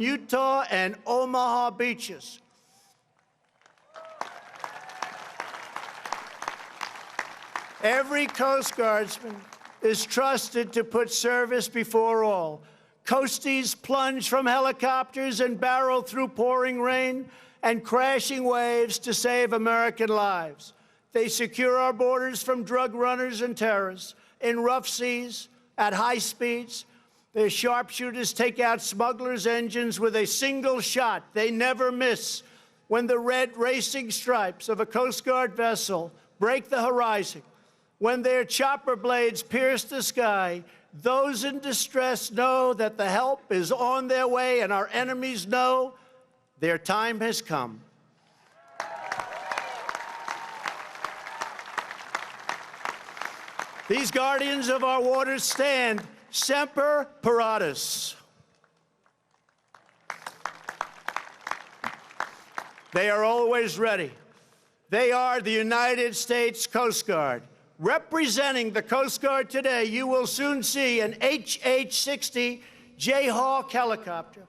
Utah and Omaha beaches. Every Coast Guardsman is trusted to put service before all. Coasties plunge from helicopters and barrel through pouring rain and crashing waves to save American lives. They secure our borders from drug runners and terrorists in rough seas, at high speeds. Their sharpshooters take out smugglers' engines with a single shot. They never miss. When the red racing stripes of a Coast Guard vessel break the horizon, when their chopper blades pierce the sky, those in distress know that the help is on their way, and our enemies know their time has come. These guardians of our waters stand semper paratus. They are always ready. They are the United States Coast Guard. Representing the Coast Guard today, you will soon see an HH-60 Jayhawk helicopter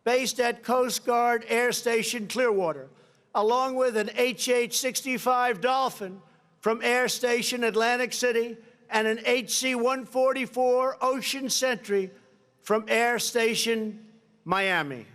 based at Coast Guard Air Station Clearwater, along with an HH-65 Dolphin from Air Station Atlantic City and an HC-144 Ocean Sentry from Air Station Miami.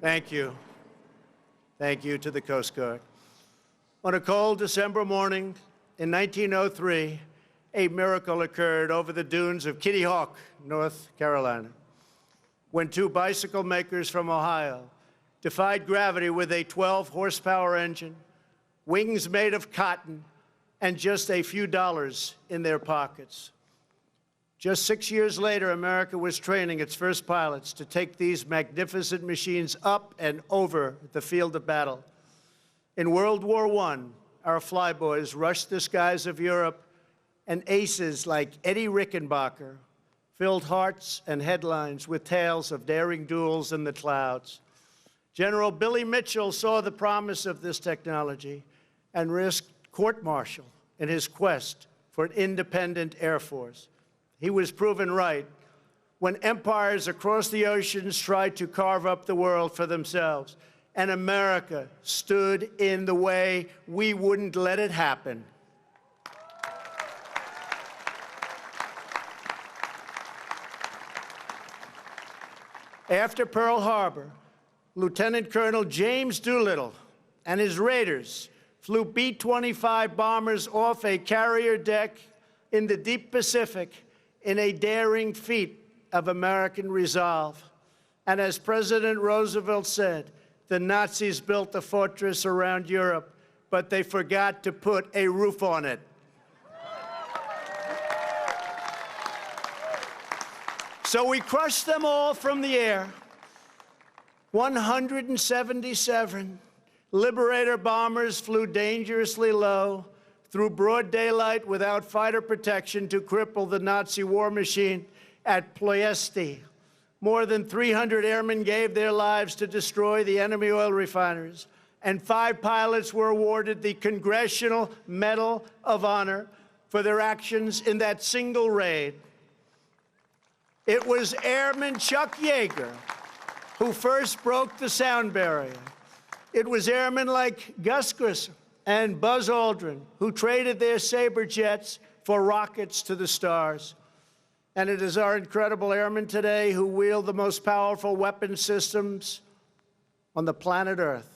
Thank you. Thank you to the Coast Guard. On a cold December morning in 1903, a miracle occurred over the dunes of Kitty Hawk, North Carolina, when two bicycle makers from Ohio defied gravity with a 12-horsepower engine, wings made of cotton, and just a few dollars in their pockets. Just 6 years later, America was training its first pilots to take these magnificent machines up and over the field of battle. In World War I, our flyboys rushed the skies of Europe, and aces like Eddie Rickenbacker filled hearts and headlines with tales of daring duels in the clouds. General Billy Mitchell saw the promise of this technology and risked court-martial in his quest for an independent Air Force. He was proven right when empires across the oceans tried to carve up the world for themselves, and America stood in the way. We wouldn't let it happen. After Pearl Harbor, Lieutenant Colonel James Doolittle and his raiders flew B-25 bombers off a carrier deck in the deep Pacific in a daring feat of American resolve. And as President Roosevelt said, the Nazis built a fortress around Europe, but they forgot to put a roof on it. So we crushed them all from the air. 177 Liberator bombers flew dangerously low through broad daylight without fighter protection to cripple the Nazi war machine at Ploiesti. More than 300 airmen gave their lives to destroy the enemy oil refineries, and 5 pilots were awarded the Congressional Medal of Honor for their actions in that single raid. It was Airman Chuck Yeager who first broke the sound barrier. It was airmen like Gus Grissom and Buzz Aldrin who traded their Sabre jets for rockets to the stars. And it is our incredible airmen today who wield the most powerful weapon systems on the planet Earth.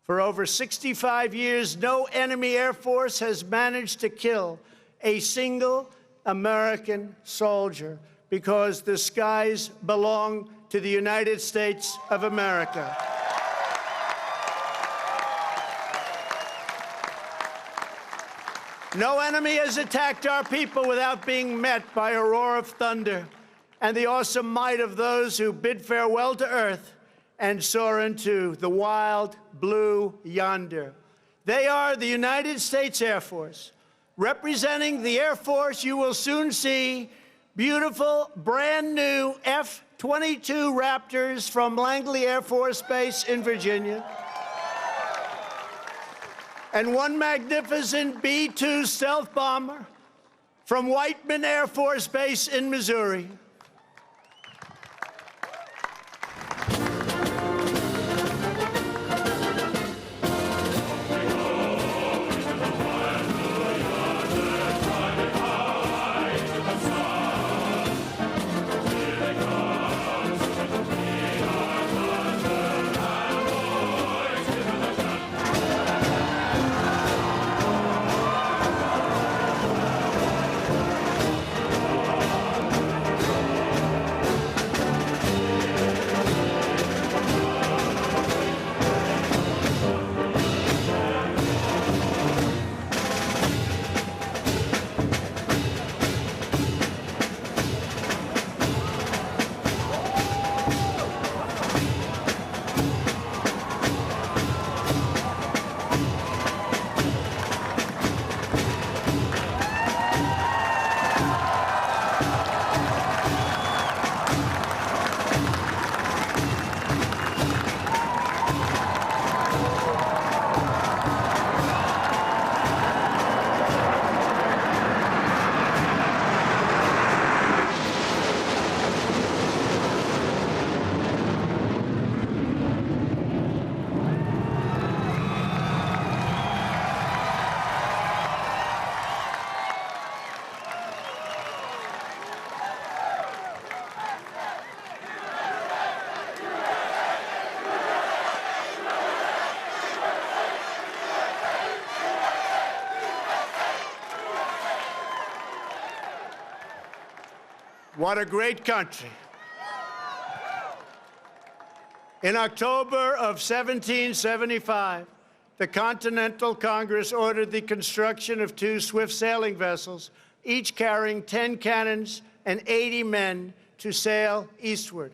For over 65 years, no enemy air force has managed to kill a single American soldier because the skies belong to the United States of America. No enemy has attacked our people without being met by a roar of thunder and the awesome might of those who bid farewell to earth and soar into the wild blue yonder. They are the United States Air Force. Representing the Air Force, you will soon see beautiful, brand new F-22 Raptors from Langley Air Force Base in Virginia, and one magnificent B-2 stealth bomber from Whiteman Air Force Base in Missouri. What a great country. In October of 1775, the Continental Congress ordered the construction of 2 swift sailing vessels, each carrying 10 cannons and 80 men to sail eastward.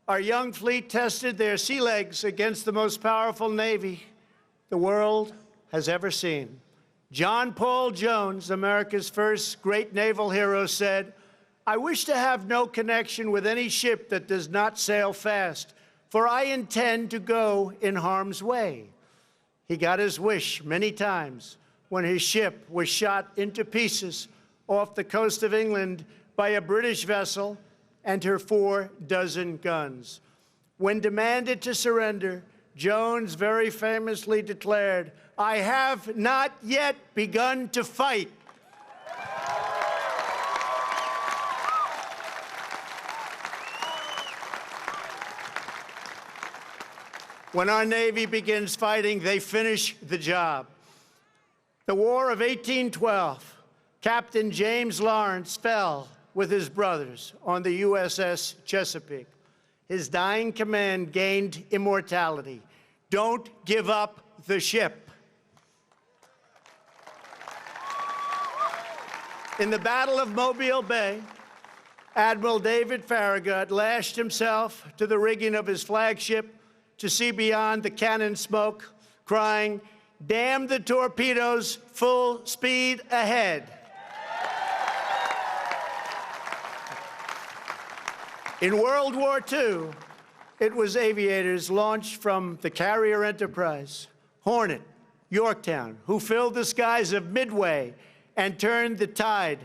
Our young fleet tested their sea legs against the most powerful navy the world has ever seen. John Paul Jones, America's first great naval hero, said, "I wish to have no connection with any ship that does not sail fast, for I intend to go in harm's way." He got his wish many times when his ship was shot into pieces off the coast of England by a British vessel and her 4 dozen guns. When demanded to surrender, Jones very famously declared, "I have not yet begun to fight." When our Navy begins fighting, they finish the job. The War of 1812, Captain James Lawrence fell with his brothers on the USS Chesapeake. His dying command gained immortality. Don't give up the ship. In the Battle of Mobile Bay, Admiral David Farragut lashed himself to the rigging of his flagship to see beyond the cannon smoke, crying, "Damn the torpedoes, full speed ahead." In World War II, it was aviators launched from the carrier enterprise, Hornet, Yorktown, who filled the skies of Midway and turned the tide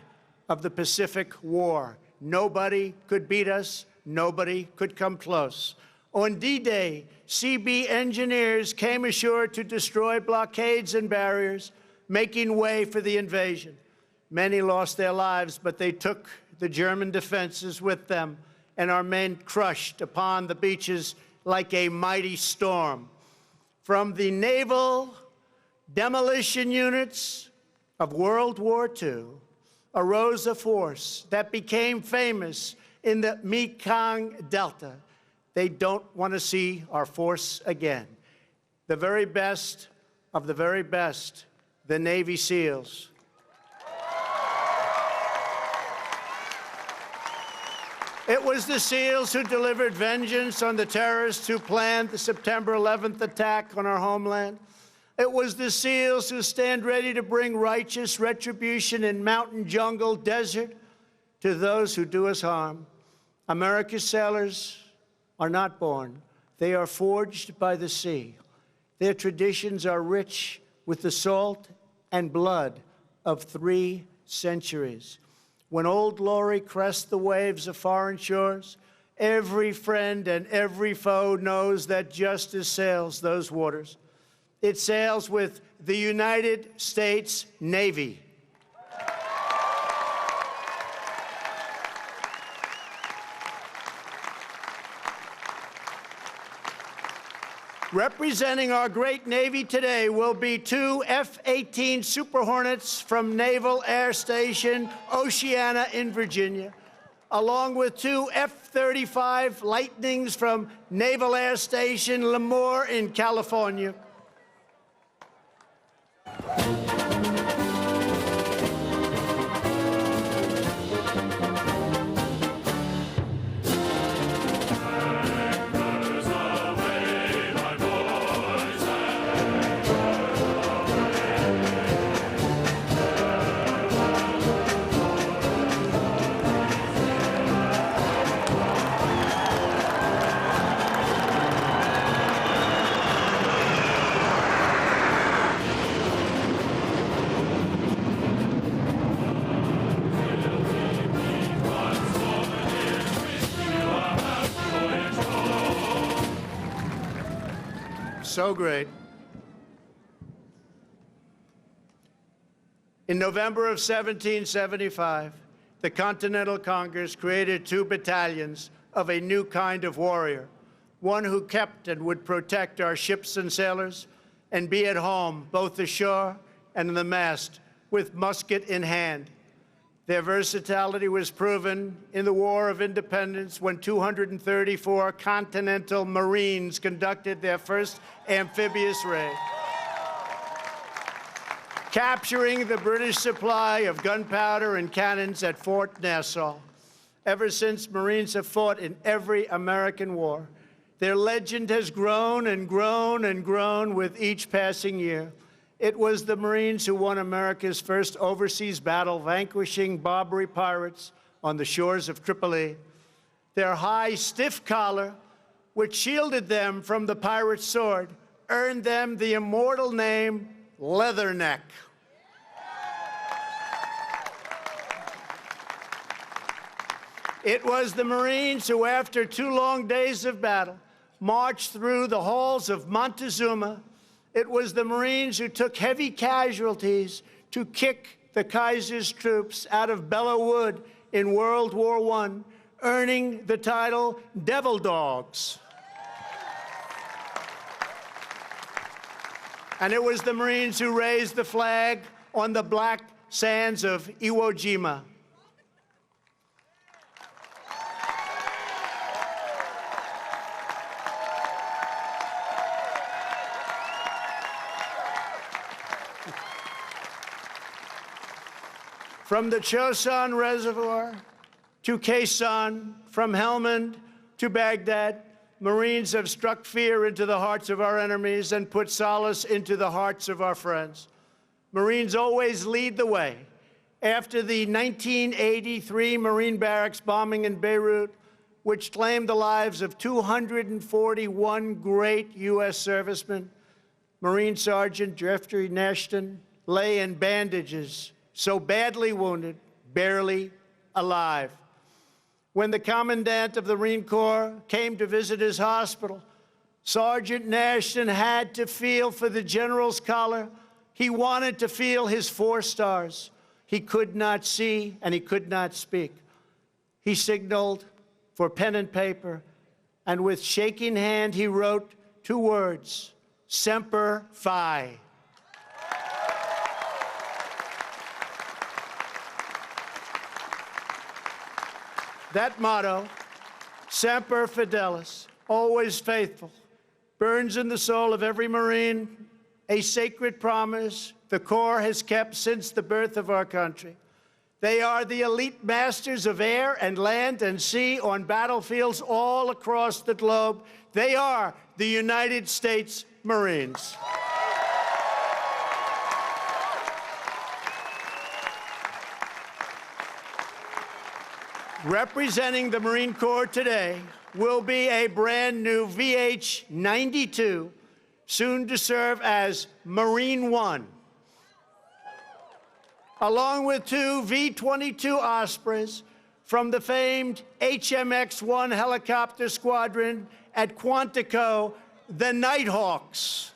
of the Pacific War. Nobody could beat us. Nobody could come close. On D-Day, CB engineers came ashore to destroy blockades and barriers, making way for the invasion. Many lost their lives, but they took the German defenses with them, and our men crushed upon the beaches like a mighty storm. From the naval demolition units of World War II arose a force that became famous in the Mekong Delta. They don't want to see our force again. The very best of the very best, the Navy SEALs. It was the SEALs who delivered vengeance on the terrorists who planned the September 11th attack on our homeland. It was the SEALs who stand ready to bring righteous retribution in mountain, jungle, desert to those who do us harm. America's sailors are not born. They are forged by the sea. Their traditions are rich with the salt and blood of 3 centuries. When Old Glory crests the waves of foreign shores, every friend and every foe knows that justice sails those waters. It sails with the United States Navy. Representing our great Navy today will be 2 F-18 Super Hornets from Naval Air Station Oceana in Virginia, along with 2 F-35 Lightnings from Naval Air Station Lemoore in California. So great. In November of 1775, the Continental Congress created 2 battalions of a new kind of warrior, one who kept and would protect our ships and sailors and be at home, both ashore and in the mast, with musket in hand. Their versatility was proven in the War of Independence when 234 Continental Marines conducted their first amphibious raid, capturing the British supply of gunpowder and cannons at Fort Nassau. Ever since, Marines have fought in every American war. Their legend has grown and grown and grown with each passing year. It was the Marines who won America's first overseas battle, vanquishing Barbary pirates on the shores of Tripoli. Their high, stiff collar, which shielded them from the pirate's sword, earned them the immortal name Leatherneck. It was the Marines who, after 2 long days of battle, marched through the halls of Montezuma. It was the Marines who took heavy casualties to kick the Kaiser's troops out of Belleau Wood in World War I, earning the title Devil Dogs. And it was the Marines who raised the flag on the black sands of Iwo Jima. From the Chosin Reservoir to Quezon, from Helmand to Baghdad, Marines have struck fear into the hearts of our enemies and put solace into the hearts of our friends. Marines always lead the way. After the 1983 Marine barracks bombing in Beirut, which claimed the lives of 241 great U.S. servicemen. Marine Sergeant Jeffrey Nashton lay in bandages, so badly wounded, barely alive. When the commandant of the Marine Corps came to visit his hospital, Sergeant Nashton had to feel for the general's collar. He wanted to feel his 4 stars. He could not see and he could not speak. He signaled for pen and paper, and with shaking hand, he wrote 2 words, Semper Fi. That motto, Semper Fidelis, always faithful, burns in the soul of every Marine, a sacred promise the Corps has kept since the birth of our country. They are the elite masters of air and land and sea on battlefields all across the globe. They are the United States Marines. Representing the Marine Corps today will be a brand new VH-92, soon to serve as Marine One, along with 2 V-22 Ospreys from the famed HMX-1 helicopter squadron at Quantico, the Nighthawks.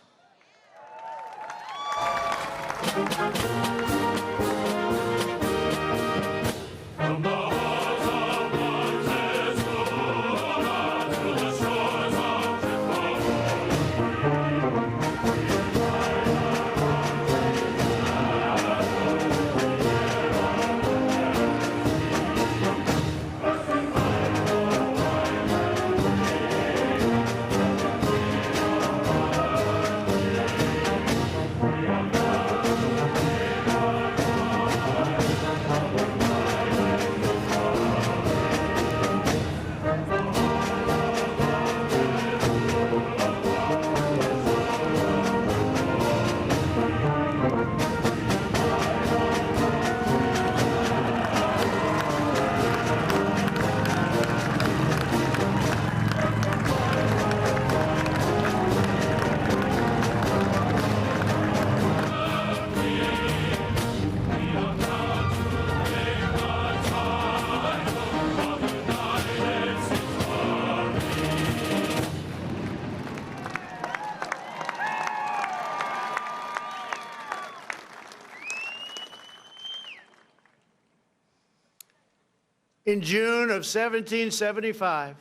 In June of 1775,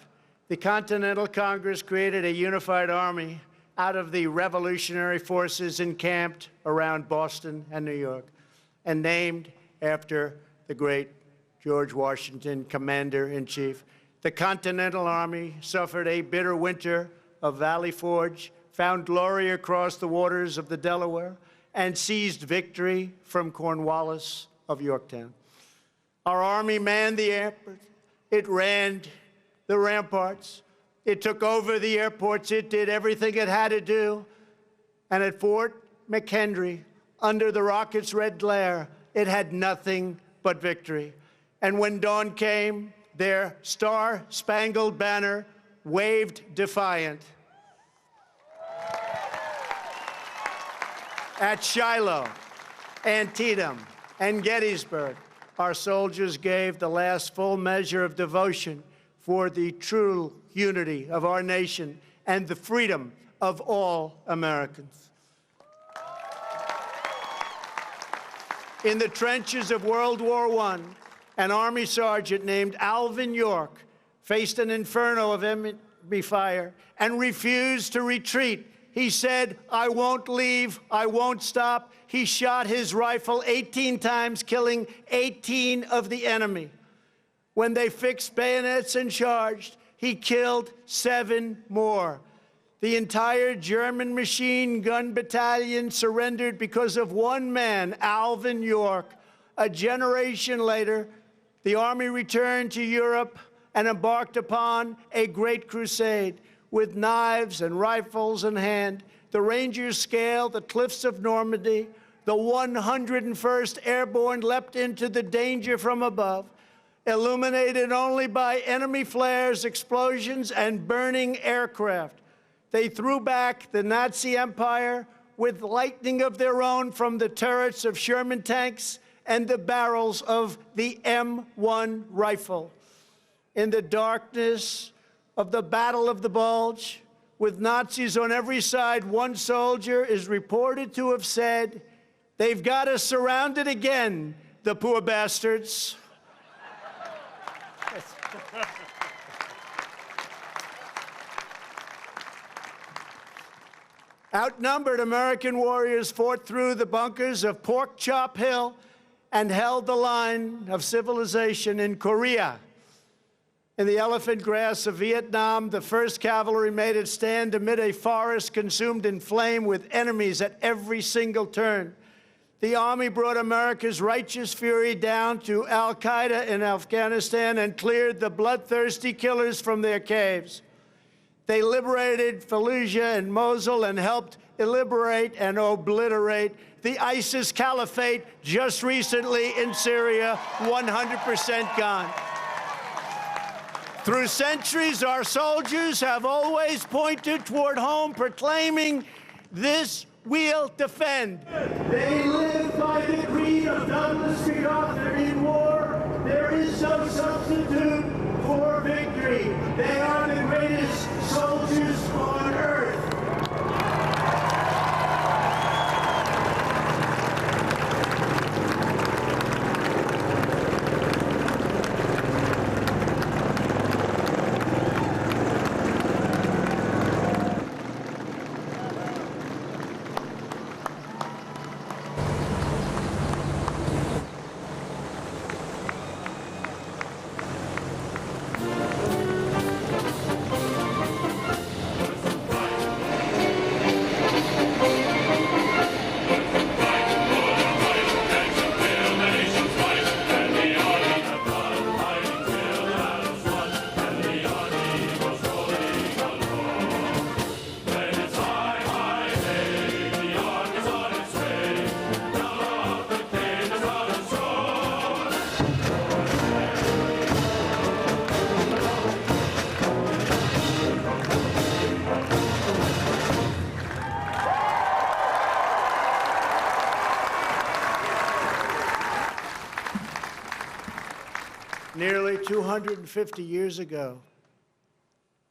the Continental Congress created a unified army out of the revolutionary forces encamped around Boston and New York, and named after the great George Washington, Commander-in-Chief. The Continental Army suffered a bitter winter of Valley Forge, found glory across the waters of the Delaware, and seized victory from Cornwallis of Yorktown. Our Army manned the airport. It ran the ramparts. It took over the airports. It did everything it had to do. And at Fort McHenry, under the rocket's red glare, it had nothing but victory. And when dawn came, their star-spangled banner waved defiant. At Shiloh, Antietam, and Gettysburg, our soldiers gave the last full measure of devotion for the true unity of our nation and the freedom of all Americans. In the trenches of World War I, an Army sergeant named Alvin York faced an inferno of enemy fire and refused to retreat. He said, "I won't leave, I won't stop." He shot his rifle 18 times, killing 18 of the enemy. When they fixed bayonets and charged, he killed 7 more. The entire German machine gun battalion surrendered because of one man, Alvin York. A generation later, the Army returned to Europe and embarked upon a great crusade. With knives and rifles in hand, the Rangers scaled the cliffs of Normandy. The 101st Airborne leapt into the danger from above. illuminated only by enemy flares, explosions, and burning aircraft. They threw back the Nazi Empire with lightning of their own from the turrets of Sherman tanks and the barrels of the M1 rifle. In the darkness of the Battle of the Bulge, with Nazis on every side, one soldier is reported to have said, "They've got us surrounded again, the poor bastards." Outnumbered, American warriors fought through the bunkers of Pork Chop Hill and held the line of civilization in Korea. In the elephant grass of Vietnam, the 1st Cavalry made its stand amid a forest consumed in flame with enemies at every single turn. The Army brought America's righteous fury down to al-Qaeda in Afghanistan and cleared the bloodthirsty killers from their caves. They liberated Fallujah and Mosul and helped liberate and obliterate the ISIS caliphate just recently in Syria, 100% gone. Through centuries, our soldiers have always pointed toward home, proclaiming, "This we'll defend." They live by the creed of Douglas MacArthur in war. There is no substitute for victory. They are the greatest soldiers on earth. Nearly 250 years ago,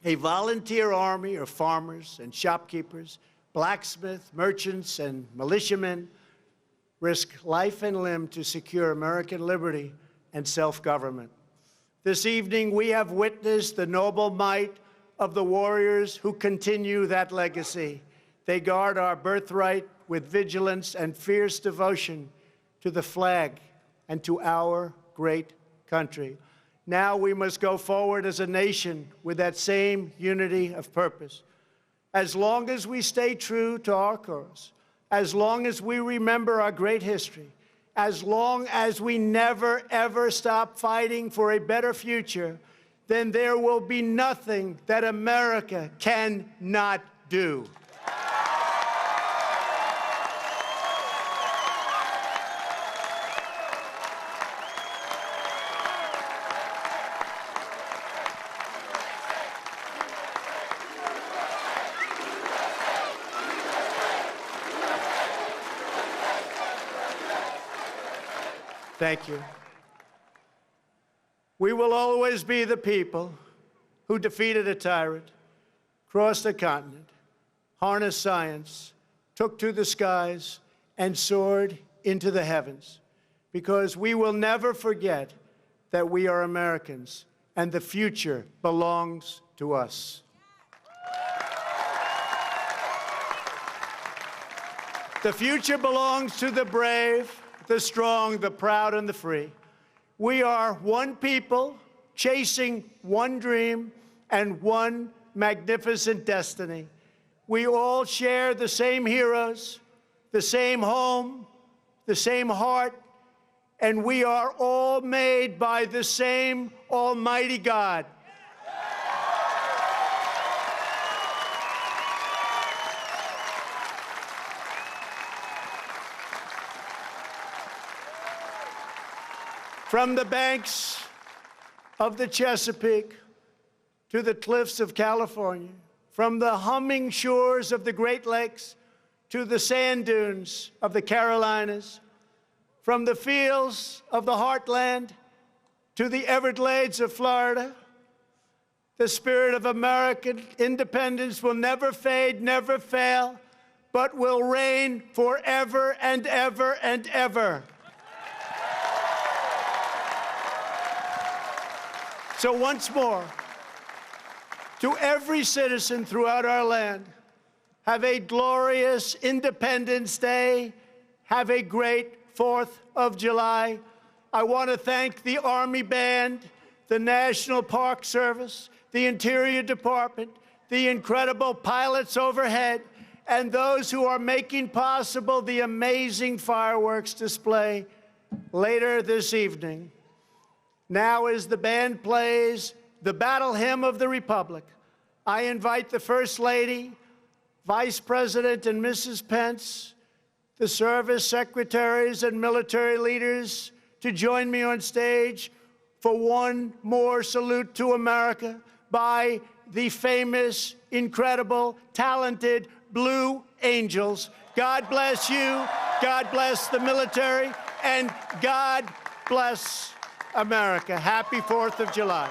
a volunteer army of farmers and shopkeepers, blacksmiths, merchants, and militiamen risked life and limb to secure American liberty and self-government. This evening, we have witnessed the noble might of the warriors who continue that legacy. They guard our birthright with vigilance and fierce devotion to the flag and to our great country. Now we must go forward as a nation with that same unity of purpose. As long as we stay true to our cause, as long as we remember our great history, as long as we never, ever stop fighting for a better future, then there will be nothing that America cannot do. Thank you. We will always be the people who defeated a tyrant, crossed a continent, harnessed science, took to the skies, and soared into the heavens, because we will never forget that we are Americans and the future belongs to us. The future belongs to the brave, the strong, the proud, and the free. We are one people chasing one dream and one magnificent destiny. We all share the same heroes, the same home, the same heart, and we are all made by the same Almighty God. From the banks of the Chesapeake to the cliffs of California, from the humming shores of the Great Lakes to the sand dunes of the Carolinas, from the fields of the heartland to the Everglades of Florida. The spirit of American independence will never fade, never fail, but will reign forever and ever and ever. So once more, to every citizen throughout our land, have a glorious Independence Day. Have a great 4th of July. I want to thank the Army Band, the National Park Service, the Interior Department, the incredible pilots overhead, and those who are making possible the amazing fireworks display later this evening. Now, as the band plays the Battle Hymn of the Republic, I invite the First Lady, Vice President and Mrs. Pence, the service secretaries and military leaders to join me on stage for one more salute to America by the famous, incredible, talented Blue Angels. God bless you, God bless the military, and God bless America. Happy 4th of July.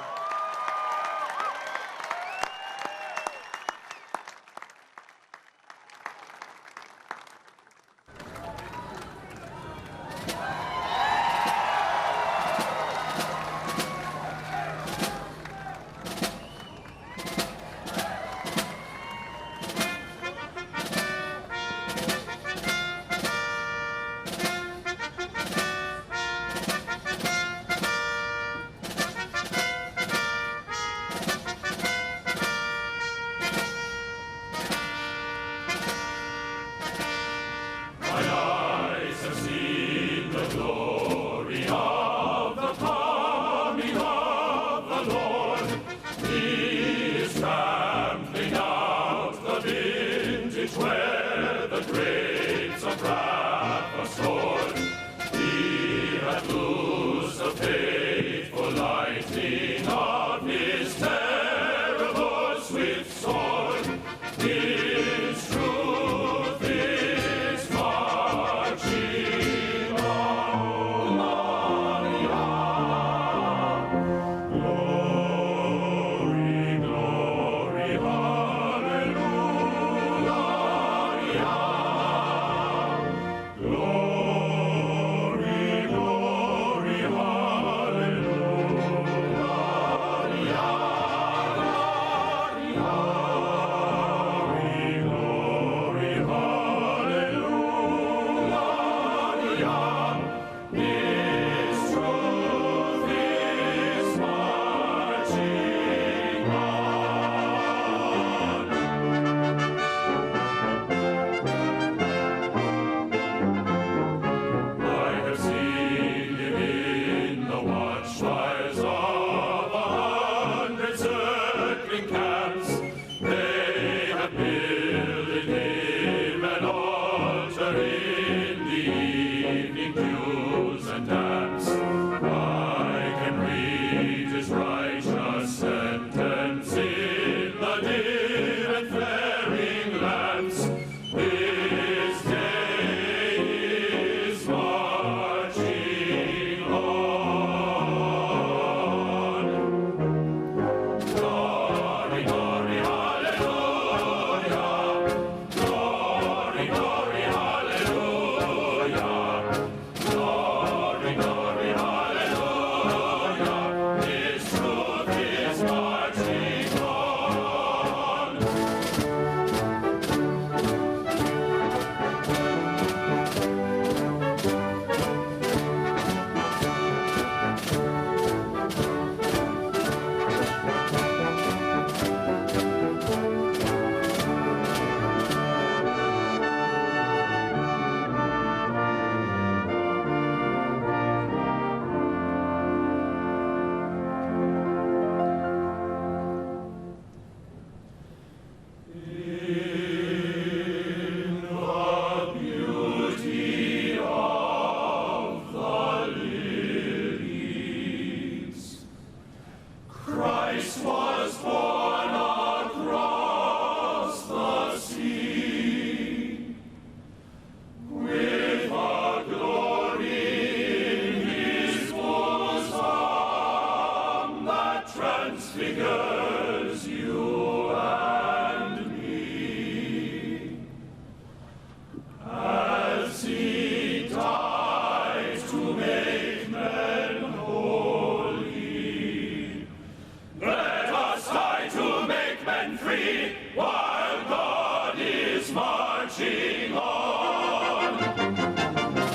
and free, while God is marching on.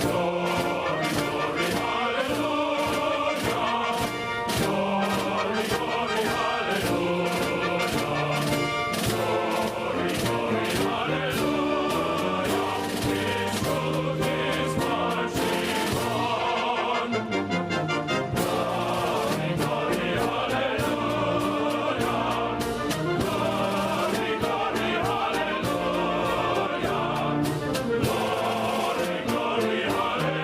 Glory, glory, hallelujah. Glory, glory, hallelujah. Glory, glory, hallelujah. His truth is marching on. Glory, glory, hallelujah. Glory, glory, hallelujah. Glory, glory, hallelujah.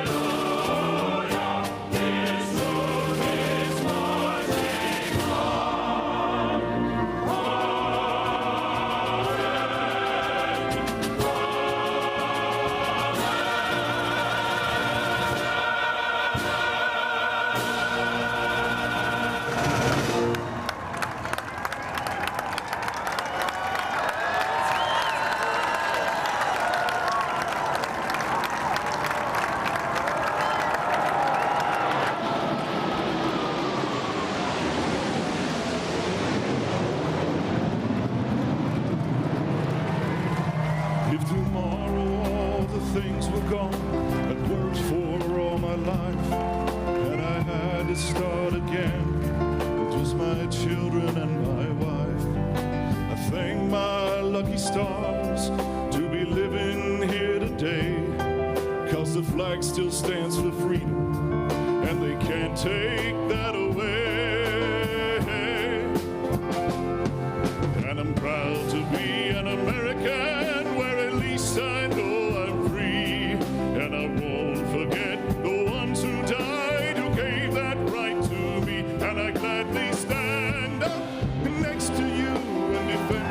His truth is marching If tomorrow all the things were gone I'd worked for all my life, and I had to start again, it was my children and my wife. I thank my lucky stars to be living here today, 'cause the flag still stands for freedom, and they can't take that away. And I'm proud to be an American, where at least I know I'm free. And I won't forget the ones who died, who gave that right to me. And I gladly stand up next to you and defend.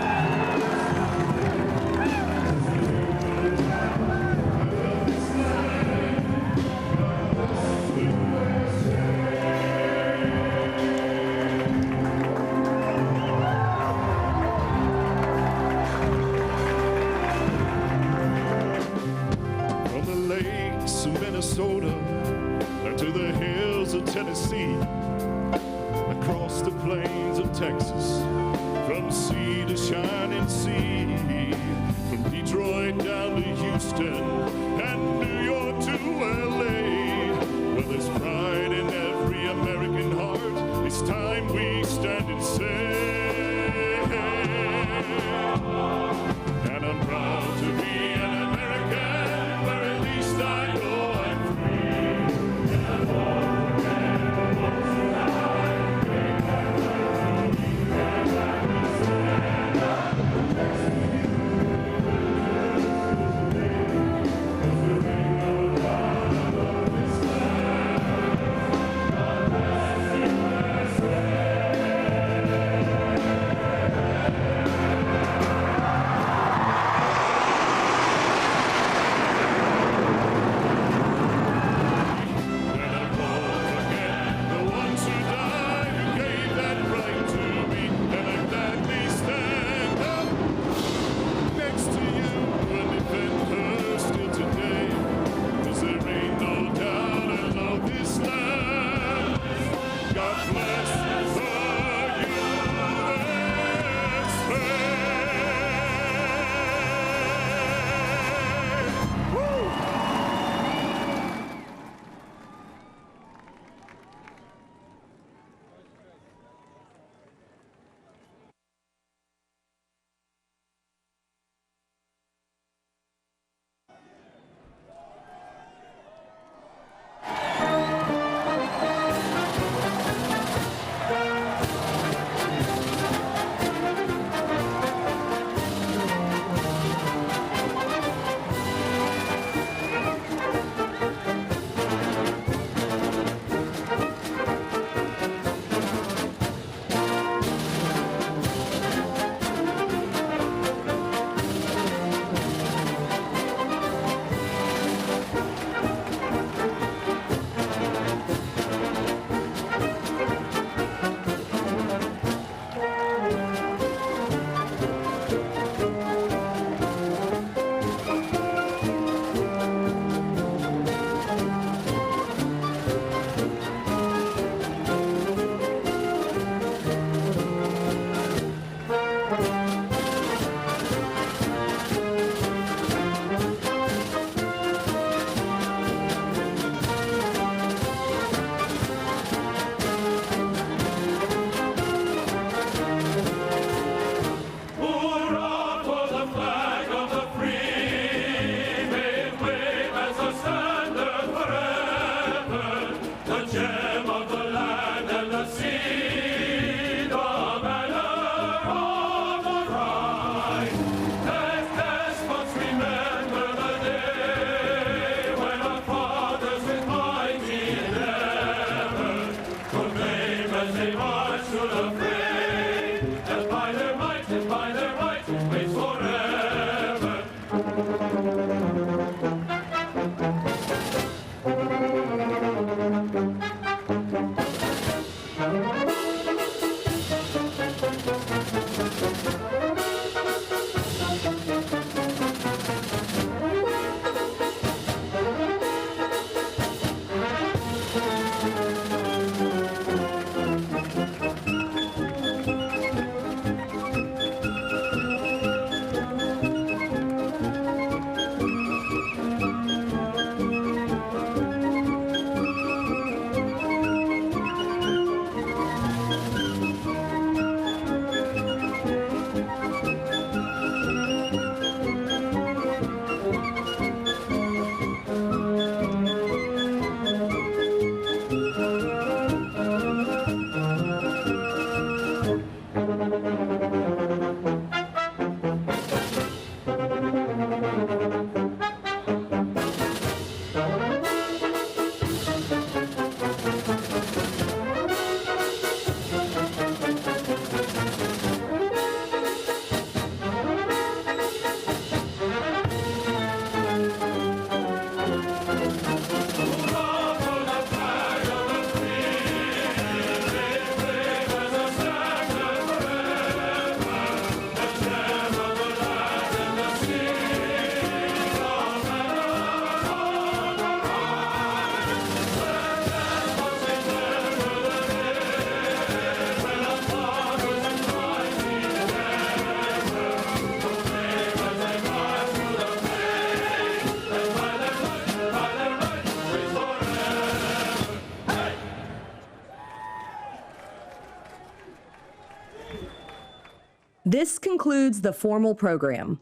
This concludes the formal program.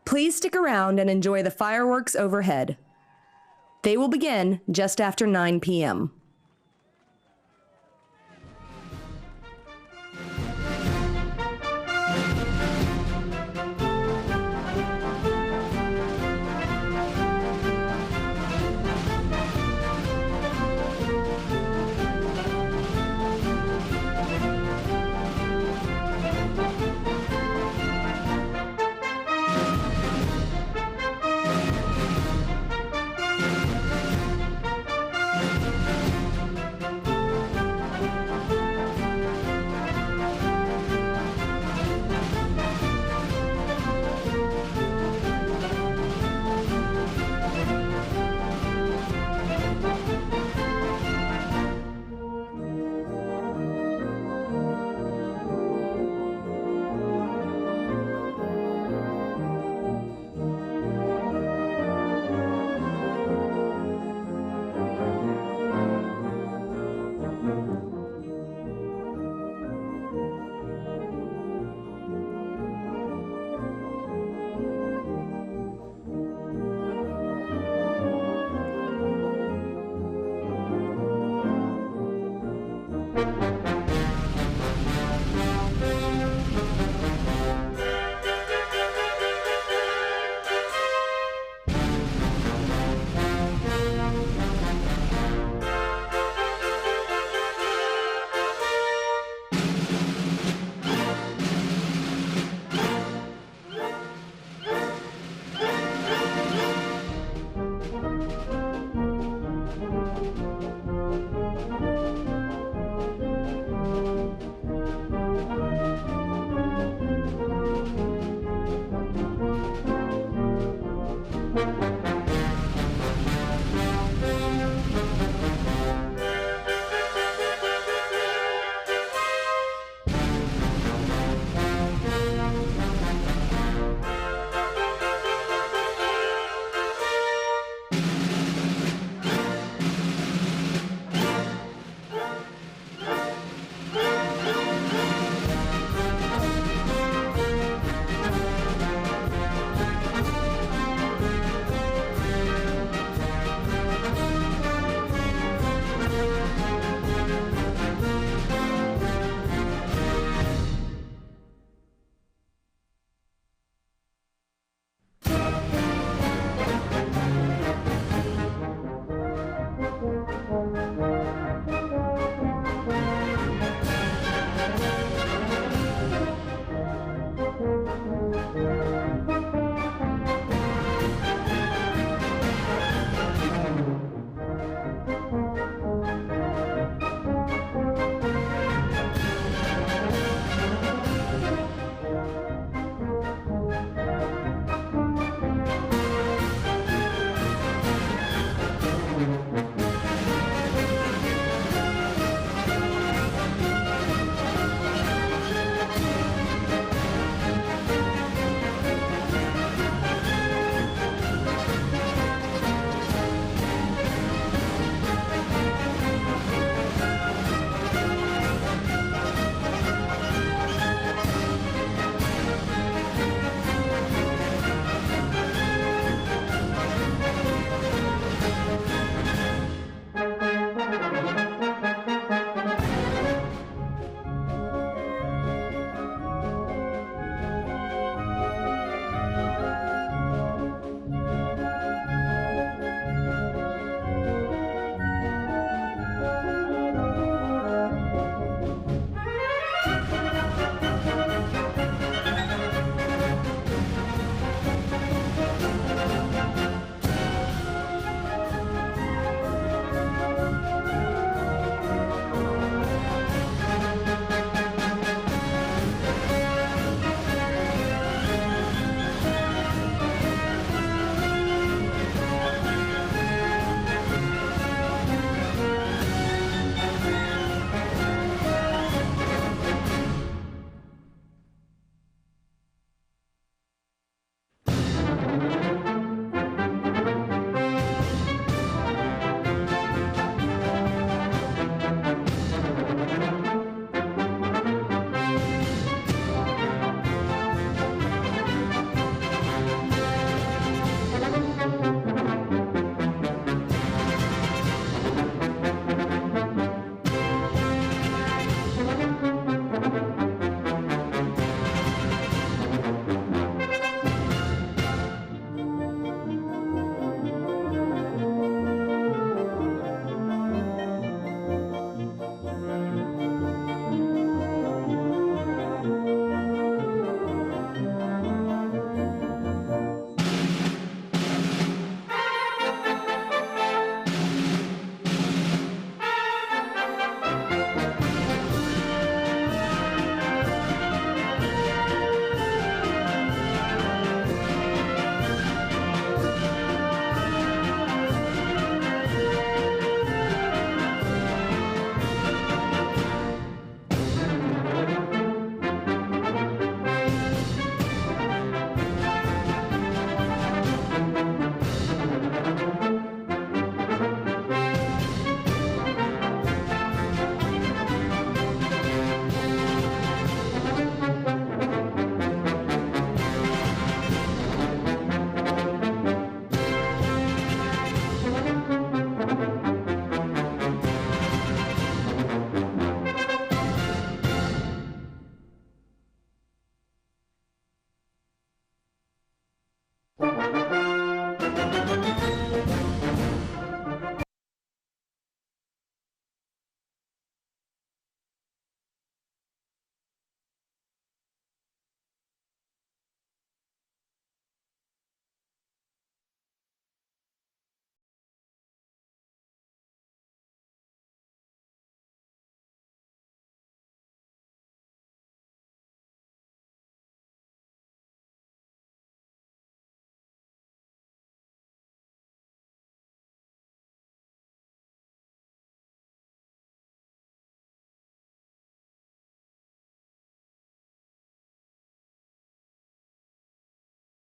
Please stick around and enjoy the fireworks overhead. They will begin just after 9 p.m.